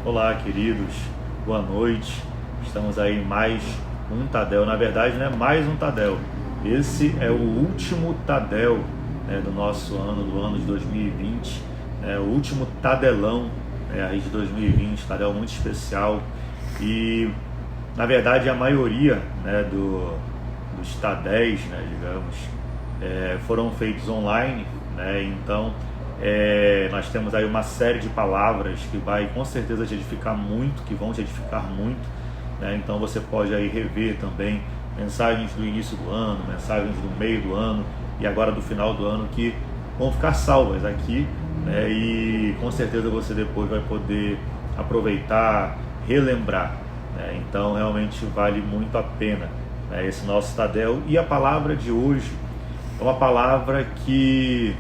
Olá, queridos, boa noite. Estamos aí em mais um Tadel. Na verdade, não é mais um Tadel. Esse é o último Tadel, do nosso ano, do ano de 2020. O último Tadelão aí de 2020, Tadel muito especial. E, na verdade, a maioria dos Tadéis, digamos, foram feitos online, então nós temos aí uma série de palavras que vai com certeza te edificar muito, que vão te edificar muito, então você pode aí rever também mensagens do início do ano, mensagens do meio do ano e agora do final do ano que vão ficar salvas aqui, e com certeza você depois vai poder aproveitar, relembrar, então realmente vale muito a pena esse nosso Tadel. E a palavra de hoje é uma palavra que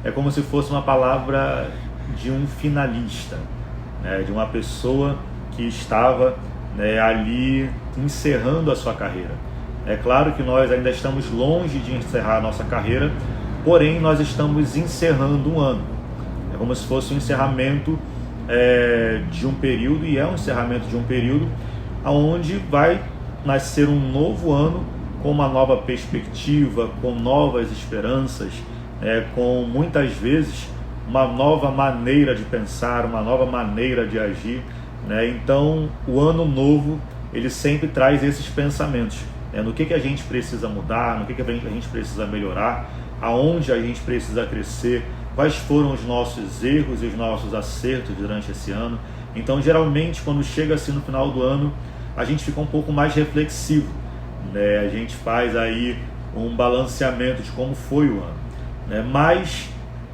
é como se fosse uma palavra de um finalista, de uma pessoa que estava ali encerrando a sua carreira. É claro que nós ainda estamos longe de encerrar a nossa carreira, porém nós estamos encerrando um ano. É como se fosse um encerramento de um período, e é um encerramento de um período onde vai nascer um novo ano com uma nova perspectiva, com novas esperanças, com muitas vezes uma nova maneira de pensar, uma nova maneira de agir, Então o ano novo ele sempre traz esses pensamentos, no que a gente precisa mudar, no que a gente precisa melhorar, aonde a gente precisa crescer, quais foram os nossos erros e os nossos acertos durante esse ano. Então geralmente quando chega assim no final do ano a gente fica um pouco mais reflexivo, a gente faz aí um balanceamento de como foi o ano, mas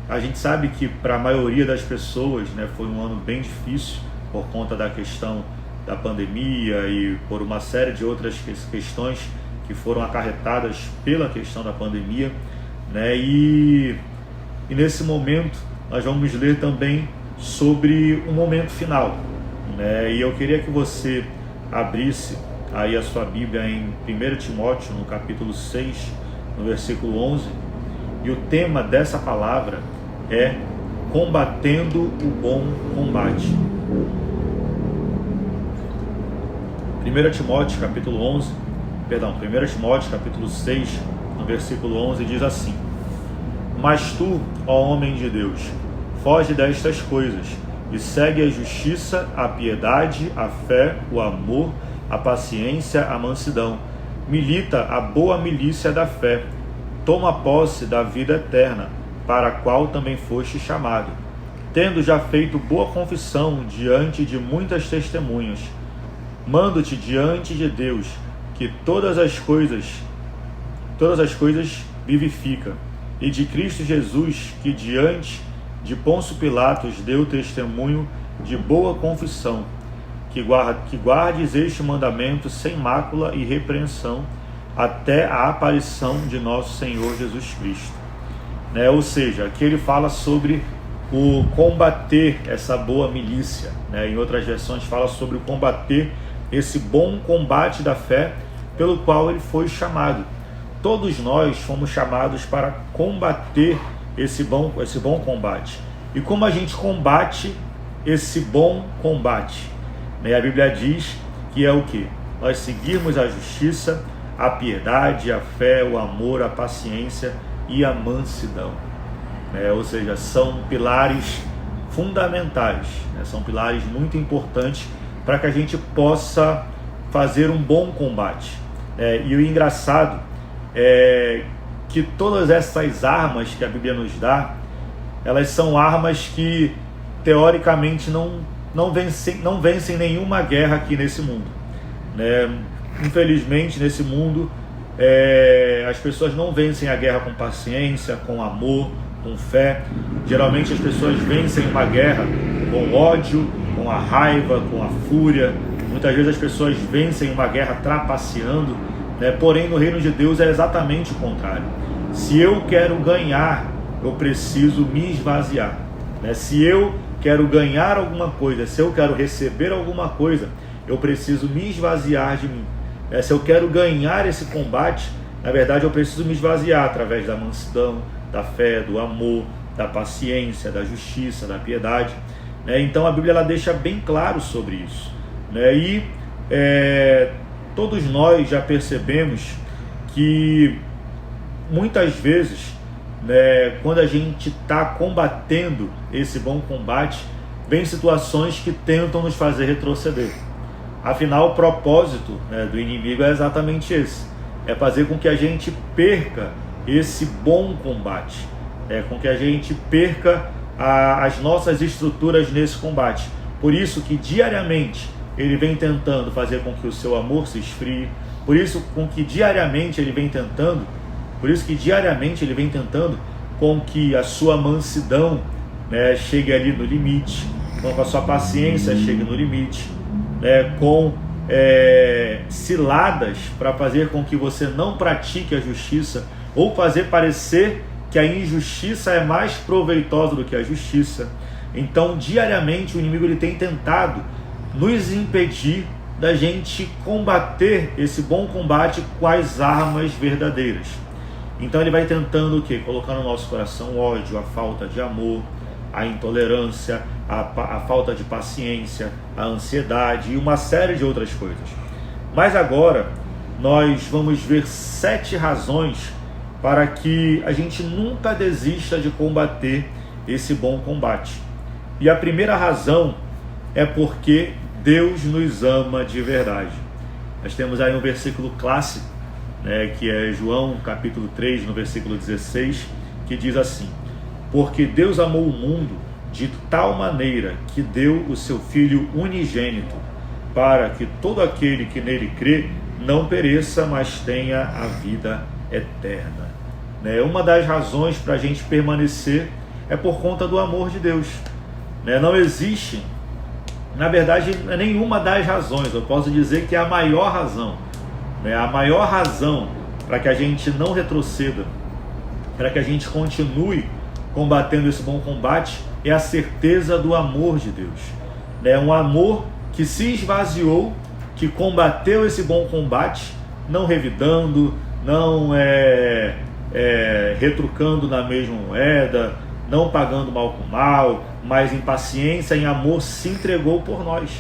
a gente sabe que para a maioria das pessoas foi um ano bem difícil por conta da questão da pandemia e por uma série de outras questões que foram acarretadas pela questão da pandemia, e nesse momento nós vamos ler também sobre um momento final, e eu queria que você abrisse aí a sua Bíblia em 1 Timóteo, no capítulo 6, no versículo 11, e o tema dessa palavra é combatendo o bom combate. 1 Timóteo capítulo 6, no versículo 11, diz assim: Mas tu, ó homem de Deus, foge destas coisas, e segue a justiça, a piedade, a fé, o amor, a paciência, a mansidão. Milita a boa milícia da fé. Toma posse da vida eterna, para a qual também foste chamado, tendo já feito boa confissão diante de muitas testemunhas. Mando-te diante de Deus, que todas as coisas vivifica, e de Cristo Jesus, que diante de Pôncio Pilatos deu testemunho de boa confissão, que guardes este mandamento sem mácula e repreensão, até a aparição de nosso Senhor Jesus Cristo. Ou seja, aqui ele fala sobre o combater essa boa milícia, Em outras versões fala sobre o combater esse bom combate da fé pelo qual ele foi chamado. Todos nós fomos chamados para combater esse bom combate. E como a gente combate esse bom combate? A Bíblia diz que é o quê? Nós seguirmos a justiça, a piedade, a fé, o amor, a paciência e a mansidão. Ou seja, são pilares fundamentais, são pilares muito importantes para que a gente possa fazer um bom combate. E o engraçado é que todas essas armas que a Bíblia nos dá, elas são armas que teoricamente não vencem nenhuma guerra aqui nesse mundo. Infelizmente, nesse mundo, as pessoas não vencem a guerra com paciência, com amor, com fé. Geralmente as pessoas vencem uma guerra com ódio, com a raiva, com a fúria. Muitas vezes as pessoas vencem uma guerra trapaceando, porém no reino de Deus é exatamente o contrário. Se eu quero ganhar, eu preciso me esvaziar. Se eu quero ganhar alguma coisa, se eu quero receber alguma coisa, eu preciso me esvaziar de mim. Se eu quero ganhar esse combate, na verdade eu preciso me esvaziar através da mansidão, da fé, do amor, da paciência, da justiça, da piedade. né? Então a Bíblia ela deixa bem claro sobre isso, né? E todos nós já percebemos que muitas vezes, né, quando a gente está combatendo esse bom combate, vem situações que tentam nos fazer retroceder. Afinal, o propósito, né, do inimigo é exatamente esse: é fazer com que a gente perca esse bom combate, com que a gente perca as nossas estruturas nesse combate. Por isso que diariamente ele vem tentando fazer com que o seu amor se esfrie, por isso que diariamente ele vem tentando com que a sua mansidão, né, chegue ali no limite, com que a sua paciência chegue no limite, né, com ciladas para fazer com que você não pratique a justiça, ou fazer parecer que a injustiça é mais proveitosa do que a justiça. Então, diariamente, o inimigo ele tem tentado nos impedir da gente combater esse bom combate com as armas verdadeiras. Então ele vai tentando o quê? Colocar no nosso coração o ódio, a falta de amor, a intolerância, a falta de paciência, a ansiedade e uma série de outras coisas. Mas agora nós vamos ver 7 razões para que a gente nunca desista de combater esse bom combate. E a primeira razão é porque Deus nos ama de verdade. Nós temos aí um versículo clássico, né, que é João capítulo 3, no versículo 16, que diz assim: porque Deus amou o mundo de tal maneira que deu o seu Filho unigênito, para que todo aquele que nele crê não pereça, mas tenha a vida eterna. Uma das razões para a gente permanecer é por conta do amor de Deus. Não existe, na verdade, nenhuma das razões, eu posso dizer que é a maior razão. A maior razão para que a gente não retroceda, para que a gente continue combatendo esse bom combate, é a certeza do amor de Deus. Um amor que se esvaziou, que combateu esse bom combate, não revidando, não retrucando na mesma moeda, não pagando mal com mal, mas em paciência, em amor, se entregou por nós.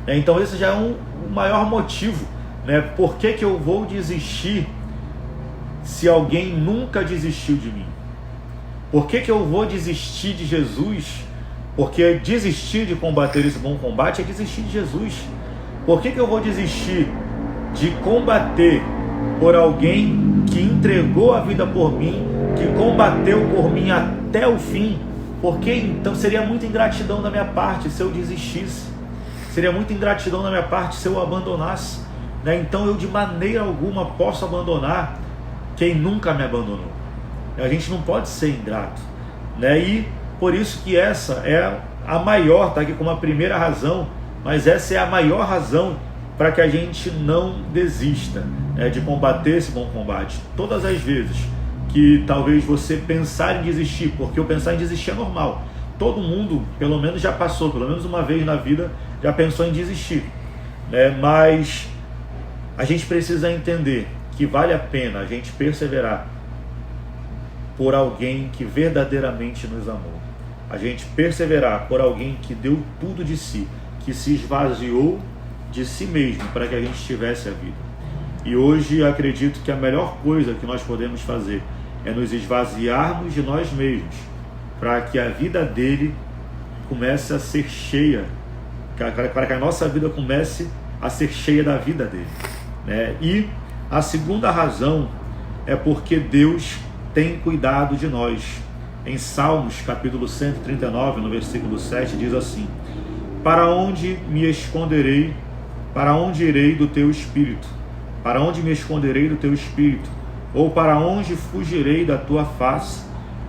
Então esse já é o maior motivo. Por que eu vou desistir se alguém nunca desistiu de mim? Por que eu vou desistir de Jesus? Porque desistir de combater esse bom combate é desistir de Jesus. Por que eu vou desistir de combater por alguém que entregou a vida por mim, que combateu por mim até o fim? Porque então seria muita ingratidão da minha parte se eu desistisse. Seria muita ingratidão da minha parte se eu abandonasse. Então eu de maneira alguma posso abandonar quem nunca me abandonou. A gente não pode ser ingrato, e por isso que essa é a maior, está aqui como a primeira razão, mas essa é a maior razão para que a gente não desista, de combater esse bom combate. Todas as vezes que talvez você pensar em desistir, porque o pensar em desistir é normal, todo mundo pelo menos já passou, pelo menos uma vez na vida já pensou em desistir, mas a gente precisa entender que vale a pena a gente perseverar por alguém que verdadeiramente nos amou. A gente perseverar por alguém que deu tudo de si, que se esvaziou de si mesmo para que a gente tivesse a vida. E hoje acredito que a melhor coisa que nós podemos fazer é nos esvaziarmos de nós mesmos, para que a vida dele comece a ser cheia, para que a nossa vida comece a ser cheia da vida dele. E a segunda razão é porque Deus tem cuidado de nós. Em Salmos capítulo 139, no versículo 7, diz assim: para onde me esconderei, para onde irei do teu espírito? Para onde me esconderei do teu espírito? Ou para onde fugirei da tua face?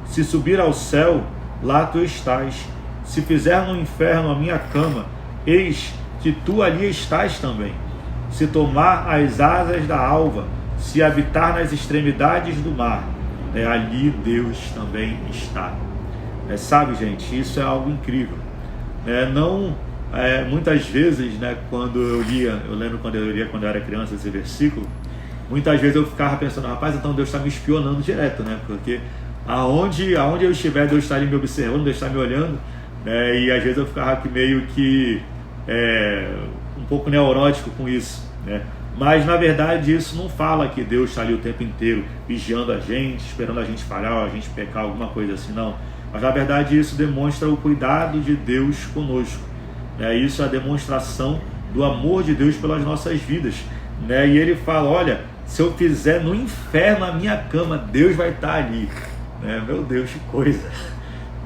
Se subir ao céu, lá tu estás. Se fizer no inferno a minha cama, eis que tu ali estás também. Se tomar as asas da alva, se habitar nas extremidades do mar, ali Deus também está. Sabe, gente, isso é algo incrível. Muitas vezes, quando eu lembro quando eu lia quando eu era criança esse versículo, muitas vezes eu ficava pensando, rapaz, então Deus está me espionando direto, porque aonde eu estiver, Deus está ali me observando, Deus está me olhando, né? E às vezes eu ficava aqui meio que um pouco neurótico com isso, né? Mas na verdade isso não fala que Deus está ali o tempo inteiro vigiando a gente, esperando a gente falhar, ou a gente pecar, alguma coisa assim, não. Mas na verdade isso demonstra o cuidado de Deus conosco, né? Isso é a demonstração do amor de Deus pelas nossas vidas, né? E ele fala, olha, se eu fizer no inferno a minha cama, Deus vai estar ali, né? Meu Deus, que coisa,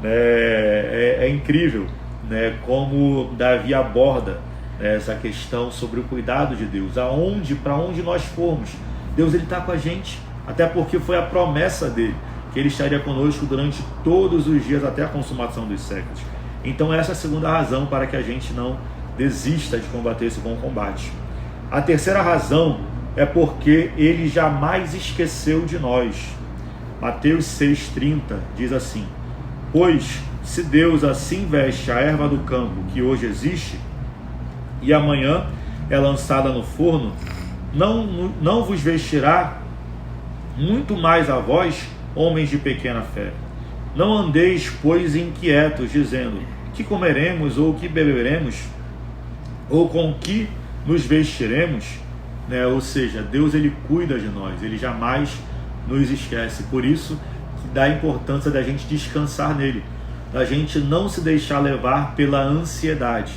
né? É incrível, né? Como Davi aborda essa questão sobre o cuidado de Deus, para onde nós formos, Deus ele está com a gente, até porque foi a promessa dele, que ele estaria conosco durante todos os dias até a consumação dos séculos. Então essa é a segunda razão para que a gente não desista de combater esse bom combate. A terceira razão é porque ele jamais esqueceu de nós. Mateus 6,30 diz assim: pois se Deus assim veste a erva do campo que hoje existe e amanhã é lançada no forno, não vos vestirá muito mais a vós, homens de pequena fé. Não andeis, pois, inquietos, dizendo: que comeremos, ou que beberemos, ou com que nos vestiremos, né? Ou seja, Deus ele cuida de nós, ele jamais nos esquece. Por isso que dá a importância da gente descansar nele, da gente não se deixar levar pela ansiedade,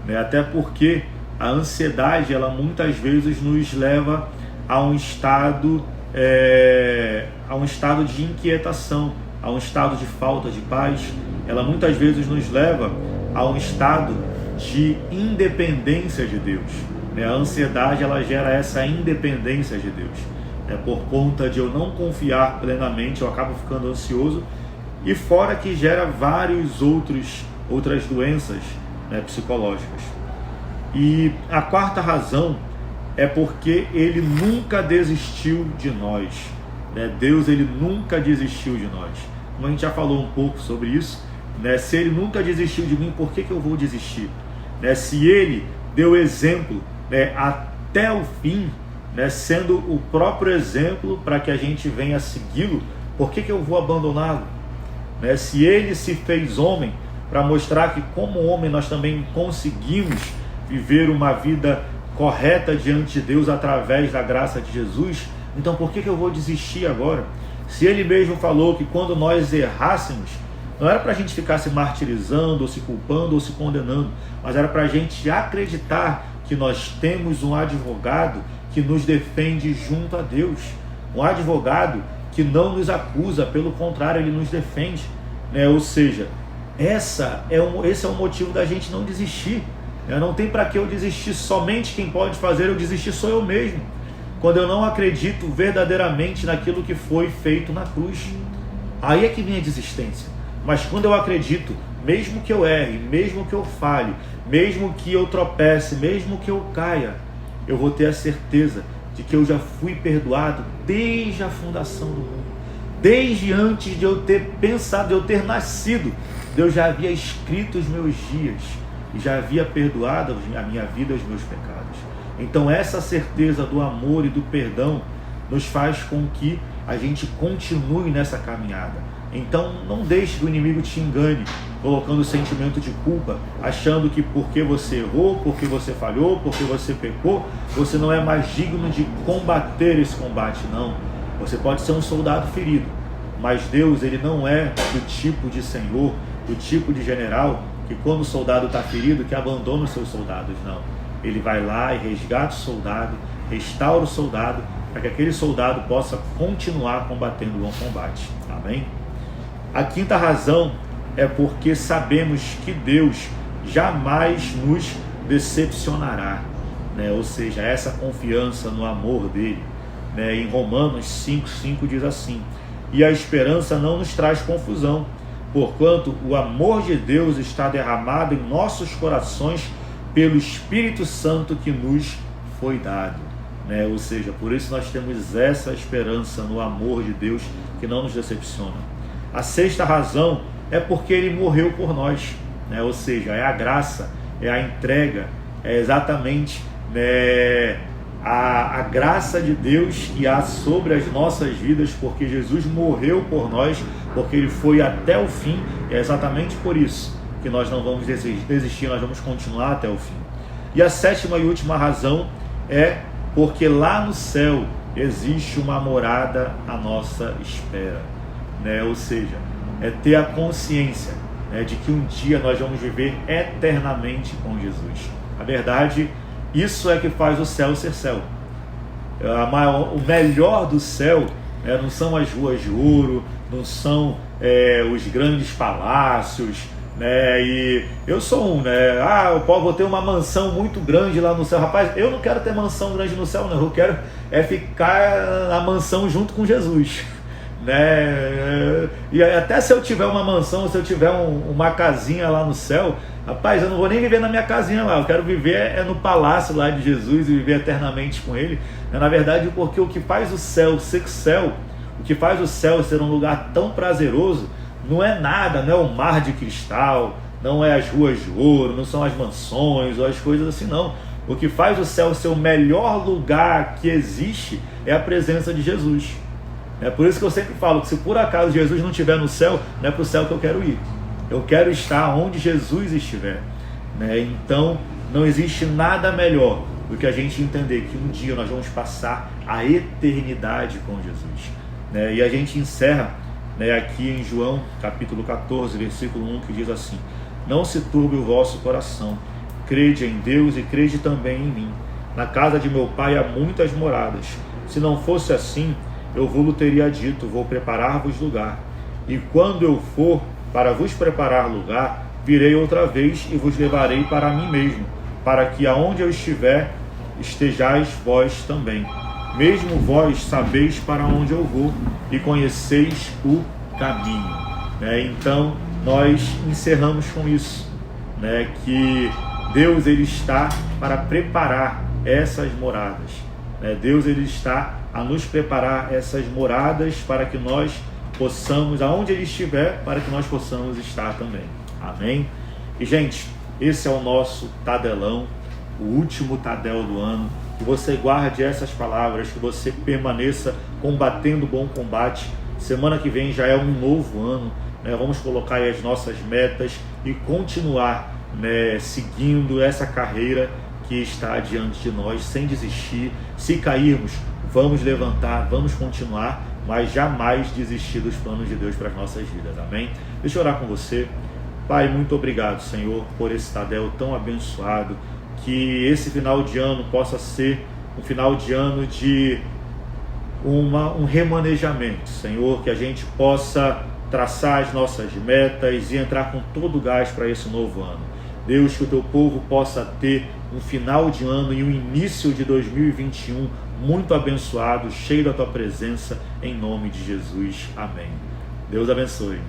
né? Até porque a ansiedade ela muitas vezes nos leva a um estado de inquietação, a um estado de falta de paz. Ela muitas vezes nos leva a um estado de independência de Deus, né? A ansiedade ela gera essa independência de Deus, né? Por conta de eu não confiar plenamente, eu acabo ficando ansioso, e fora que gera outras doenças, né, psicológicas. E a quarta razão é porque ele nunca desistiu de nós, né? Deus ele nunca desistiu de nós. Como a gente já falou um pouco sobre isso, né? Se ele nunca desistiu de mim, por que eu vou desistir? Né? Se ele deu exemplo, né, até o fim, né, sendo o próprio exemplo para que a gente venha segui-lo, por que eu vou abandoná-lo? Né? Se ele se fez homem para mostrar que como homem nós também conseguimos viver uma vida correta diante de Deus através da graça de Jesus, então por que eu vou desistir agora? Se ele mesmo falou que quando nós errássemos, não era para a gente ficar se martirizando, ou se culpando, ou se condenando, mas era para a gente acreditar que nós temos um advogado que nos defende junto a Deus, um advogado que não nos acusa, pelo contrário, ele nos defende, né? Ou seja, esse é o motivo da gente não desistir. Não tem para que eu desistir. Somente quem pode fazer eu desistir sou eu mesmo, quando eu não acredito verdadeiramente naquilo que foi feito na cruz. Aí é que vem a desistência. Mas quando eu acredito, mesmo que eu erre, mesmo que eu falhe, mesmo que eu tropece, mesmo que eu caia, eu vou ter a certeza de que eu já fui perdoado desde a fundação do mundo. Desde antes de eu ter pensado, de eu ter nascido, Deus já havia escrito os meus dias e já havia perdoado a minha vida e os meus pecados. Então essa certeza do amor e do perdão nos faz com que a gente continue nessa caminhada. Então não deixe que o inimigo te engane, colocando o sentimento de culpa, achando que porque você errou, porque você falhou, porque você pecou, você não é mais digno de combater esse combate. Não, você pode ser um soldado ferido, mas Deus ele não é do tipo de senhor, do tipo de general, que quando o soldado está ferido, que abandona os seus soldados. Não, ele vai lá e resgata o soldado, restaura o soldado, para que aquele soldado possa continuar combatendo o bom combate. Amém? A quinta razão é porque sabemos que Deus jamais nos decepcionará, né? Ou seja, essa confiança no amor dele, né? Em Romanos 5,5 diz assim: e a esperança não nos traz confusão, porquanto o amor de Deus está derramado em nossos corações pelo Espírito Santo que nos foi dado, né? Ou seja, por isso nós temos essa esperança no amor de Deus que não nos decepciona. A sexta razão é porque ele morreu por nós, né? Ou seja, é a graça, é a entrega, é exatamente, né, a graça de Deus que há sobre as nossas vidas, porque Jesus morreu por nós, porque ele foi até o fim. É exatamente por isso porque nós não vamos desistir, nós vamos continuar até o fim. E a 7ª e última razão é porque lá no céu existe uma morada à nossa espera, né? Ou seja, é ter a consciência, né, de que um dia nós vamos viver eternamente com Jesus. Na verdade, isso é que faz o céu ser céu. O melhor do céu, né, não são as ruas de ouro, não são os grandes palácios, né? E eu sou né? Eu vou ter uma mansão muito grande lá no céu. Rapaz, eu não quero ter mansão grande no céu, não. Eu quero ficar na mansão junto com Jesus, né? E até se eu tiver uma mansão, se eu tiver uma casinha lá no céu, rapaz, eu não vou nem viver na minha casinha lá. Eu quero viver no palácio lá de Jesus e viver eternamente com Ele. Na verdade, porque o que faz o céu ser céu, o que faz o céu ser um lugar tão prazeroso, não é nada, não é o mar de cristal, não é as ruas de ouro, não são as mansões ou as coisas assim, não. O que faz o céu ser o melhor lugar que existe é a presença de Jesus. É por isso que eu sempre falo que se por acaso Jesus não estiver no céu, não é para o céu que eu quero ir. Eu quero estar onde Jesus estiver, né? Então não existe nada melhor do que a gente entender que um dia nós vamos passar a eternidade com Jesus, né? E a gente encerra, né, aqui em João capítulo 14, versículo 1, que diz assim: não se turbe o vosso coração, crede em Deus e crede também em mim. Na casa de meu pai há muitas moradas. Se não fosse assim, eu vos teria dito: vou preparar-vos lugar. E quando eu for para vos preparar lugar, virei outra vez e vos levarei para mim mesmo, para que aonde eu estiver, estejais vós também. Mesmo vós sabeis para onde eu vou e conheceis o caminho, né? Então nós encerramos com isso, né? Que Deus ele está para preparar essas moradas, né? Deus ele está a nos preparar essas moradas para que nós possamos, aonde Ele estiver, para que nós possamos estar também. Amém? E, gente, esse é o nosso Tadelão, o último Tadel do ano. Que você guarde essas palavras, que você permaneça combatendo o bom combate. Semana que vem já é um novo ano, né? Vamos colocar aí as nossas metas e continuar, né, seguindo essa carreira que está diante de nós, sem desistir. Se cairmos, vamos levantar, vamos continuar, mas jamais desistir dos planos de Deus para as nossas vidas. Amém? Deixa eu orar com você. Pai, muito obrigado, Senhor, por esse Tadel tão abençoado. Que esse final de ano possa ser um final de ano de um remanejamento, Senhor, que a gente possa traçar as nossas metas e entrar com todo o gás para esse novo ano. Deus, que o teu povo possa ter um final de ano e um início de 2021 muito abençoado, cheio da tua presença, em nome de Jesus. Amém. Deus abençoe.